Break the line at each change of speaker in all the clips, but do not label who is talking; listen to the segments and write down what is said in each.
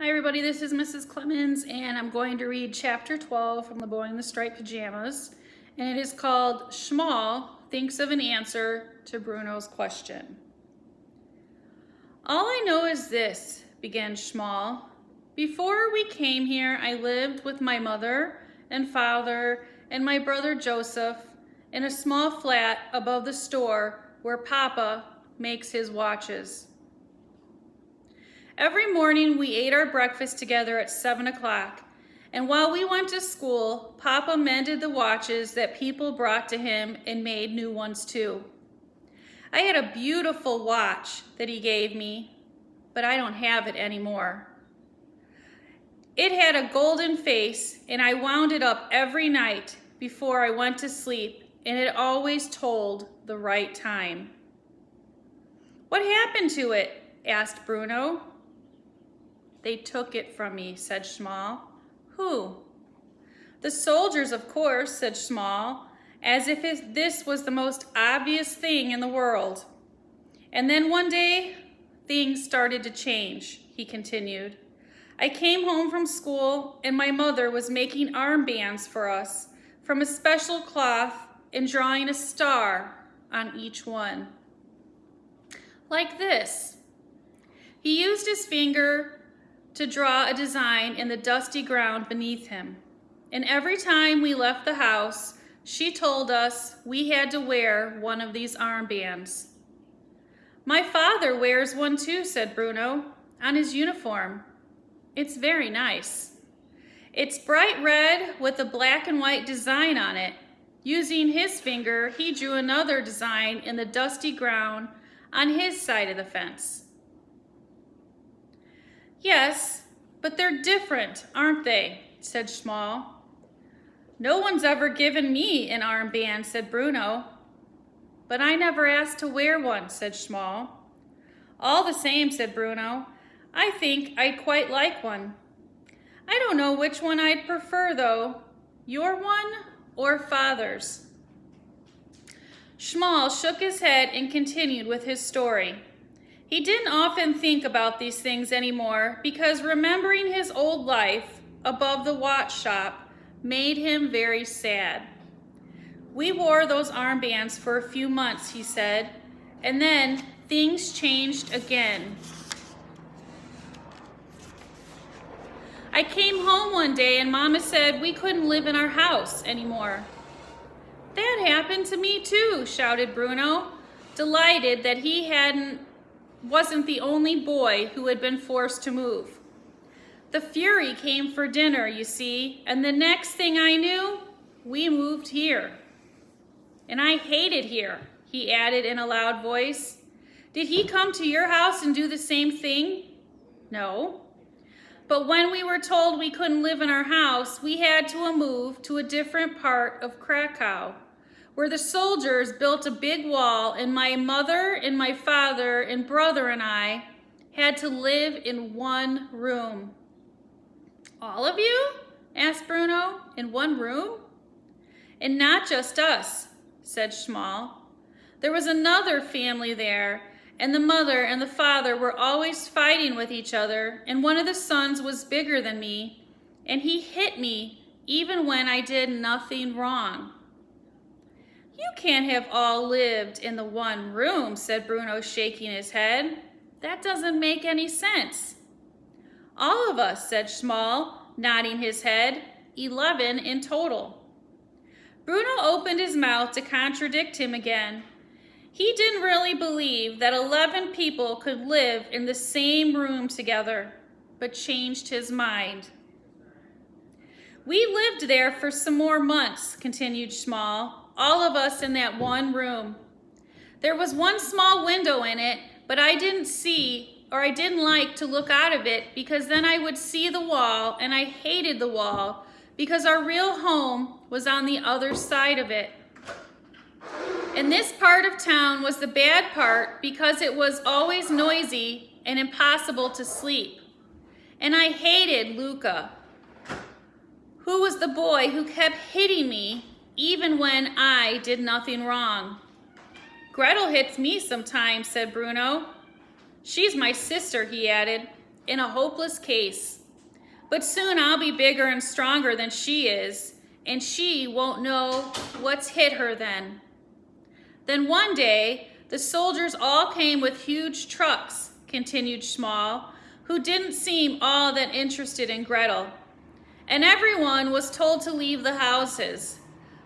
Hi everybody, this is Mrs. Clemmons and I'm going to read chapter 12 from the Boy in the Striped Pajamas, and it is called Schmal Thinks of an Answer to Bruno's Question. "All I know is this," began Schmal. "Before we came here, I lived with my mother and father and my brother Joseph in a small flat above the store where Papa makes his watches. Every morning we ate our breakfast together at 7 o'clock, and while we went to school, Papa mended the watches that people brought to him and made new ones too. I had a beautiful watch that he gave me, but I don't have it anymore. It had a golden face, and I wound it up every night before I went to sleep, and it always told the right time." "What happened to it?" asked Bruno. "They took it from me," said Schmal. "Who?" "The soldiers, of course," said Schmal, as if this was the most obvious thing in the world. "And then one day, things started to change," he continued. "I came home from school, and my mother was making armbands for us from a special cloth and drawing a star on each one. Like this." He used his finger to draw a design in the dusty ground beneath him. "And every time we left the house, she told us we had to wear one of these armbands." "My father wears one too," said Bruno, "on his uniform. It's very nice. It's bright red with a black and white design on it. Using his finger, he drew another design in the dusty ground on his side of the fence." "Yes, but they're different, aren't they?" said Schmal. "No one's ever given me an armband," said Bruno. "But I never asked to wear one," said Schmal. "All the same," said Bruno, "I think I'd quite like one. I don't know which one I'd prefer, though. Your one or Father's?" Schmal shook his head and continued with his story. He didn't often think about these things anymore because remembering his old life above the watch shop made him very sad. "We wore those armbands for a few months," he said, "and then things changed again. I came home one day and Mama said we couldn't live in our house anymore." "That happened to me too," shouted Bruno, delighted that he wasn't the only boy who had been forced to move. "The Fury came for dinner, you see, and the next thing I knew, we moved here. And I hate it here," he added in a loud voice. "Did he come to your house and do the same thing?" "No. But when we were told we couldn't live in our house, we had to move to a different part of Krakow, where the soldiers built a big wall, and my mother and my father and brother and I had to live in one room." "All of you?" asked Bruno. "In one room?" "And not just us," said Schmal. "There was another family there, and the mother and the father were always fighting with each other, and one of the sons was bigger than me, and he hit me even when I did nothing wrong." "You can't have all lived in the one room," said Bruno, shaking his head. "That doesn't make any sense." "All of us," said Schmal, nodding his head. 11 in total." Bruno opened his mouth to contradict him again. He didn't really believe that 11 people could live in the same room together, but changed his mind. "We lived there for some more months," continued Schmal, "all of us in that one room. There was one small window in it, but I didn't like to look out of it because then I would see the wall, and I hated the wall because our real home was on the other side of it. And this part of town was the bad part because it was always noisy and impossible to sleep. And I hated Luca, who was the boy who kept hitting me even when I did nothing wrong." "Gretel hits me sometimes," said Bruno. "She's my sister," he added. in a hopeless case. But soon I'll be bigger and stronger than she is, and she won't know what's hit her then. Then one day, the soldiers all came with huge trucks, continued Schmall, who didn't seem all that interested in Gretel. And everyone was told to leave the houses.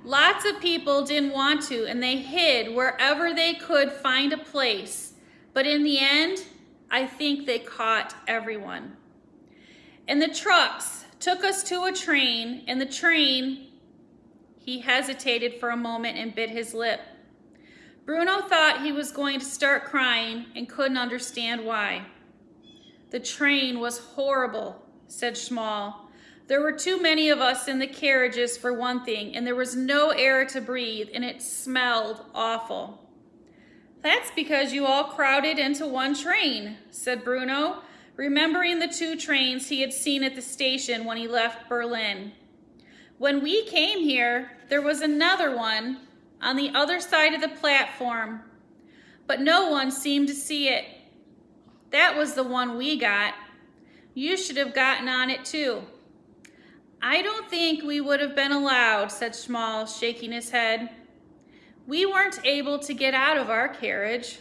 Lots of people didn't want to, and they hid wherever they could find a place. But in the end, I think they caught everyone. And the trucks took us to a train, and the train, he hesitated for a moment and bit his lip. Bruno thought he was going to start crying and couldn't understand why. The train was horrible, said Schmall. There were too many of us in the carriages for one thing, and there was no air to breathe, and it smelled awful. That's because you all crowded into one train, said Bruno, remembering the two trains he had seen at the station when he left Berlin. When we came here, there was another one on the other side of the platform, but no one seemed to see it. That was the one we got. You should have gotten on it too. I don't think we would have been allowed, said Schmall, shaking his head. We weren't able to get out of our carriage.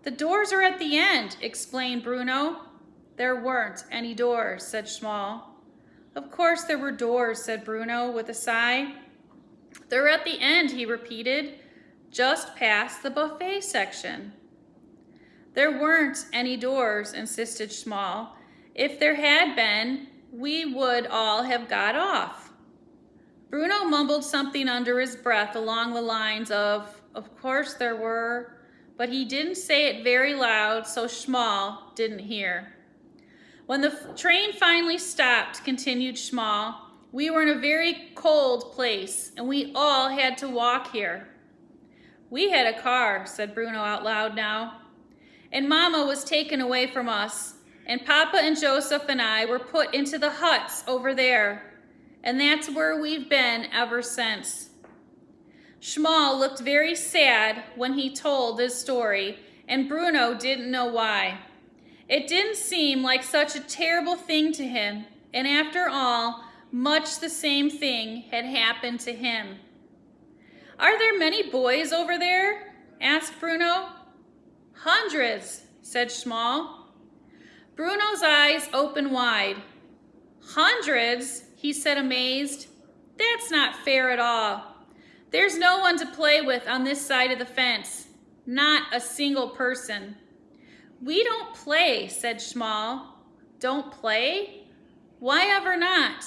The doors are at the end, explained Bruno. There weren't any doors, said Schmall. Of course there were doors, said Bruno with a sigh. They're at the end, he repeated, just past the buffet section. There weren't any doors, insisted Schmall. If there had been, we would all have got off. Bruno mumbled something under his breath along the lines of course there were, but he didn't say it very loud, so Schmall didn't hear. When the train finally stopped, continued Schmall, we were in a very cold place, and we all had to walk here. We had a car, said Bruno out loud now, and Mama was taken away from us, and Papa and Joseph and I were put into the huts over there, and that's where we've been ever since. Schmall looked very sad when he told this story, and Bruno didn't know why. It didn't seem like such a terrible thing to him, and after all, much the same thing had happened to him. Are there many boys over there? Asked Bruno. Hundreds, said Schmall. Bruno's eyes opened wide. Hundreds, he said, amazed. That's not fair at all. There's no one to play with on this side of the fence. Not a single person. We don't play, said Schmall. Don't play? Why ever not?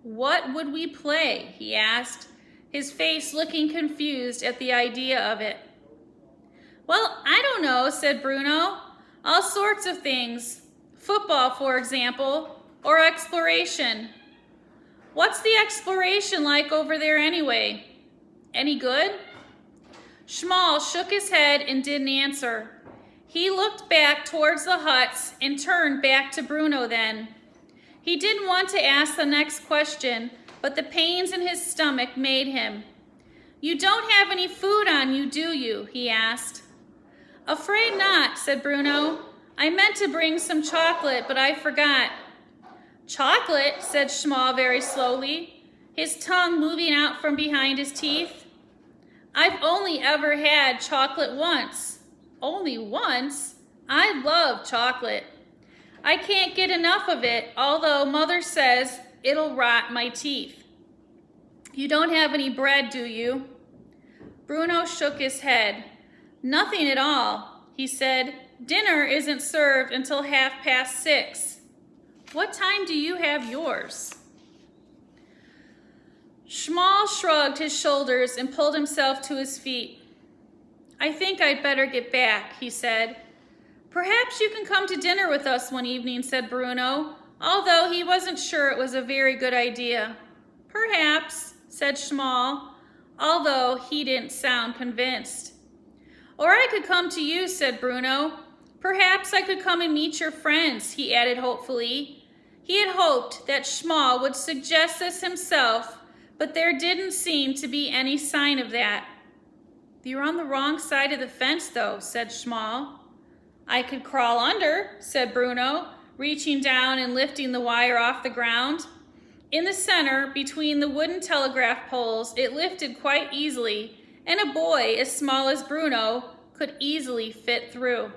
What would we play? He asked, his face looking confused at the idea of it. Well, I don't know, said Bruno. All sorts of things. Football, for example, or exploration. What's the exploration like over there anyway? Any good? Schmall shook his head and didn't answer. He looked back towards the huts and turned back to Bruno then. He didn't want to ask the next question, but the pains in his stomach made him. You don't have any food on you, do you? He asked. Afraid not, said Bruno. I meant to bring some chocolate, but I forgot. Chocolate, said Schmall very slowly, his tongue moving out from behind his teeth. I've only ever had chocolate once. Only once? I love chocolate. I can't get enough of it, although Mother says it'll rot my teeth. You don't have any bread, do you? Bruno shook his head. Nothing at all, he said. Dinner isn't served until 6:30. What time do you have yours? Schmall shrugged his shoulders and pulled himself to his feet. I think I'd better get back, he said. Perhaps you can come to dinner with us one evening, said Bruno, although he wasn't sure it was a very good idea. Perhaps, said Schmall, although he didn't sound convinced. Or I could come to you, said Bruno. Perhaps I could come and meet your friends, he added hopefully. He had hoped that Schmall would suggest this himself, but there didn't seem to be any sign of that. You're on the wrong side of the fence, though, said Schmall. I could crawl under, said Bruno, reaching down and lifting the wire off the ground. In the center, between the wooden telegraph poles, it lifted quite easily, and a boy as small as Bruno could easily fit through.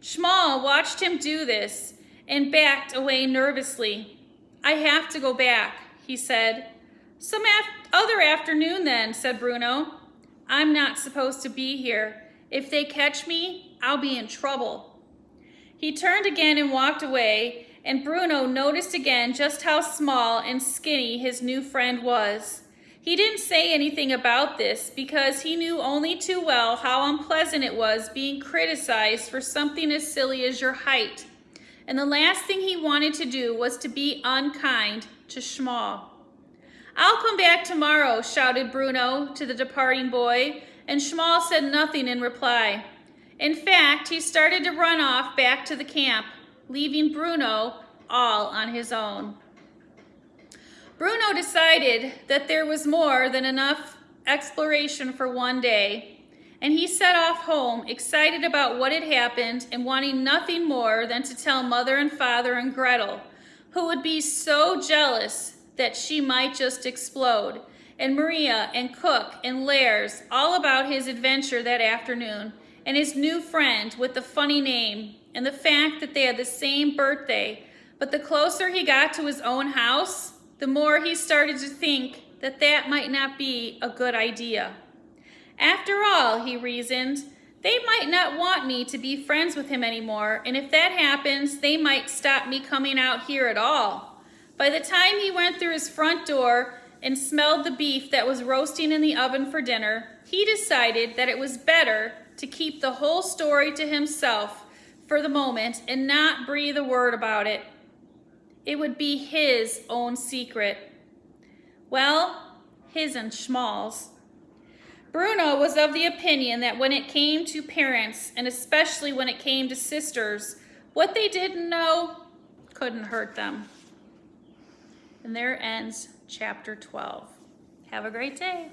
Schmal watched him do this and backed away nervously. I have to go back, he said. Some other afternoon then, said Bruno. I'm not supposed to be here. If they catch me, I'll be in trouble. He turned again and walked away, and Bruno noticed again just how small and skinny his new friend was. He didn't say anything about this because he knew only too well how unpleasant it was being criticized for something as silly as your height. And the last thing he wanted to do was to be unkind to Schmal. I'll come back tomorrow, shouted Bruno to the departing boy, and Schmal said nothing in reply. In fact, he started to run off back to the camp, leaving Bruno all on his own. Bruno decided that there was more than enough exploration for one day, and he set off home, excited about what had happened and wanting nothing more than to tell Mother and Father and Gretel, who would be so jealous that she might just explode, and Maria and Cook and Lairs all about his adventure that afternoon, and his new friend with the funny name, and the fact that they had the same birthday. But the closer he got to his own house, the more he started to think that that might not be a good idea. After all, he reasoned, they might not want me to be friends with him anymore, and if that happens, they might stop me coming out here at all. By the time he went through his front door and smelled the beef that was roasting in the oven for dinner, he decided that it was better to keep the whole story to himself for the moment and not breathe a word about it. It would be his own secret. Well, his and Schmal's. Bruno was of the opinion that when it came to parents, and especially when it came to sisters, what they didn't know couldn't hurt them. And there ends chapter 12. Have a great day.